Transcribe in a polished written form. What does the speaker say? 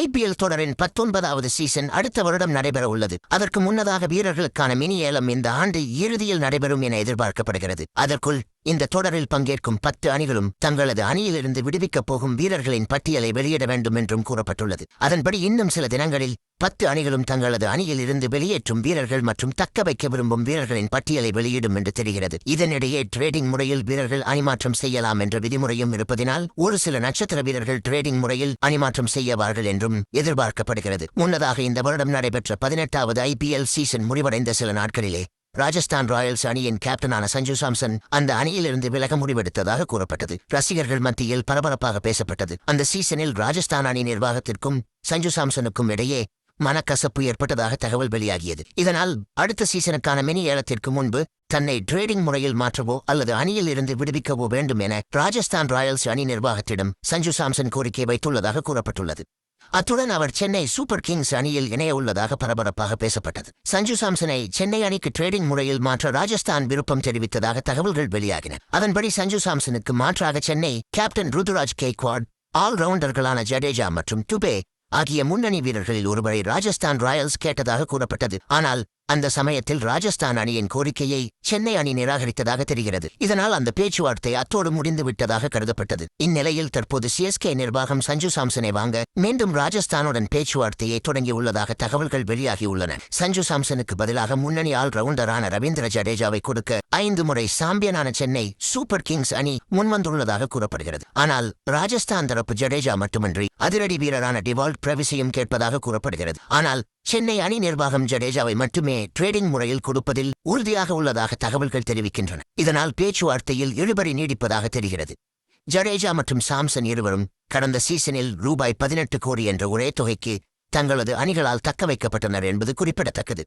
IPL தொடரின் 19வது season அடுத்த வருடம் நடைபெற உள்ளது. அதற்கு முன்னதாக வீரர்களுக்கான மினி ஏலம் இந்த ஆண்டு இறுதியில் நடைபெறும் என எதிர்பார்க்கப்படுகிறது. அதற்குள் இந்த தொடரில் பங்கேற்கும் 10 அணிகளும் தங்களது அணியிலிருந்து விடுவிக்கப் போகும் வீரர்களின் பட்டியலை வெளியிட வேண்டும் என்றும் கூறப்பட்டுள்ளது. அதன்படி இன்னும் சில தினங்களில் 10 அணிகளும் தங்களது அணியில் இருந்து வெளியேற்றும் வீரர்கள் மற்றும் தக்க வைக்க விரும்பும் வீரர்களின் பட்டியலை வெளியிடும் என்று தெரிகிறது. இதனிடையே டிரேடிங் முறையில் வீரர்கள் அணிமாற்றம் செய்யலாம் என்ற விதிமுறையும் இருப்பதினால் ஒரு சில நட்சத்திர வீரர்கள் டிரேடிங் முறையில் அணிமாற்றம் செய்யவார்கள் என்றும் எதிர்பார்க்கப்படுகிறது. முன்னதாக இந்த வருடம் நடைபெற்ற 18வது IPL சீசன் முடிவடைந்த சில நாட்களிலே ராஜஸ்தான் ராயல்ஸ் அணியின் கேப்டனான சஞ்சு சாம்சன் அந்த அணியிலிருந்து விலக முடிவெடுத்ததாக கூறப்பட்டது. ரசிகர்கள் மத்தியில் பரபரப்பாக பேசப்பட்டது. அந்த சீசனில் ராஜஸ்தான் அணி நிர்வாகத்திற்கும் சஞ்சு சாம்சனுக்கும் இடையே மனக்கசப்பு ஏற்பட்டதாக தகவல் வெளியாகியது. இதனால் அடுத்த சீசனுக்கான மினி ஏலத்திற்கு முன்பு தன்னை டிரேடிங் முறையில் மாற்றவோ அல்லது அணியில் இருந்து விடுவிக்கவோ வேண்டும் என ராஜஸ்தான் ராயல்ஸ் அணி நிர்வாகத்திடம் சஞ்சு சாம்சன் கோரிக்கை வைத்துள்ளதாக கூறப்பட்டுள்ளது. அத்துடன் அவர் சென்னை சூப்பர் கிங்ஸ் அணியில் இணைய உள்ளதாக பரபரப்பாக பேசப்பட்டது. சஞ்சு சாம்சனை சென்னை அணிக்கு டிரேடிங் முறையில் மாற்ற ராஜஸ்தான் விருப்பம் தெரிவித்ததாக தகவல்கள் வெளியாகின. அதன்படி சஞ்சு சாம்சனுக்கு மாற்றாக சென்னை கேப்டன் ருதுராஜ் கெய்க்வாட், ஆல்ரவுண்டர்களான ஜடேஜா மற்றும் டுபே ஆகிய முன்னணி வீரர்களில் ஒருவரை ராஜஸ்தான் ராயல்ஸ் கேட்டதாக கூறப்பட்டது. ஆனால் அந்த சமயத்தில் ராஜஸ்தான் அணியின் கோரிக்கையை சென்னை அணி நிராகரித்ததாக தெரிகிறது. இதனால் அந்த பேச்சுவார்த்தை அத்தோடு முடிந்து விட்டதாக கருதப்பட்டது. இந்நிலையில் தற்போது CSK நிர்வாகம் சஞ்சு சாம்சனை வாங்க மீண்டும் ராஜஸ்தானுடன் பேச்சுவார்த்தையை தொடங்கியுள்ளதாக தகவல்கள் வெளியாகியுள்ளன. சஞ்சு சாம்சனுக்கு பதிலாக முன்னணி ஆல்ரவுண்டரான ரவீந்திர ஜடேஜாவை கொடுக்க 5 முறை சாம்பியனான சென்னை சூப்பர் கிங்ஸ் அணி முன்வந்துள்ளதாக கூறப்படுகிறது. ஆனால் ராஜஸ்தான் தரப்பு ஜடேஜா மட்டுமின்றி அதிரடி வீரரான டிவால்ட் பிரவிஸையும் கேட்பதாக கூறப்படுகிறது. ஆனால் சென்னை அணி நிர்வாகம் ஜடேஜாவை மட்டுமே டிரேடிங் முறையில் கொடுப்பதில் உறுதியாக உள்ளதாக தகவல்கள் தெரிவிக்கின்றன. இதனால் பேச்சுவார்த்தையில் இழுபறி நீடிப்பதாக தெரிகிறது. ஜடேஜா மற்றும் சாம்சன் இருவரும் கடந்த சீசனில் ரூபாய் 18 கோடி என்ற ஒரே தொகைக்கு தங்களது அணிகளால் தக்க வைக்கப்பட்டனர் என்பது குறிப்பிடத்தக்கது.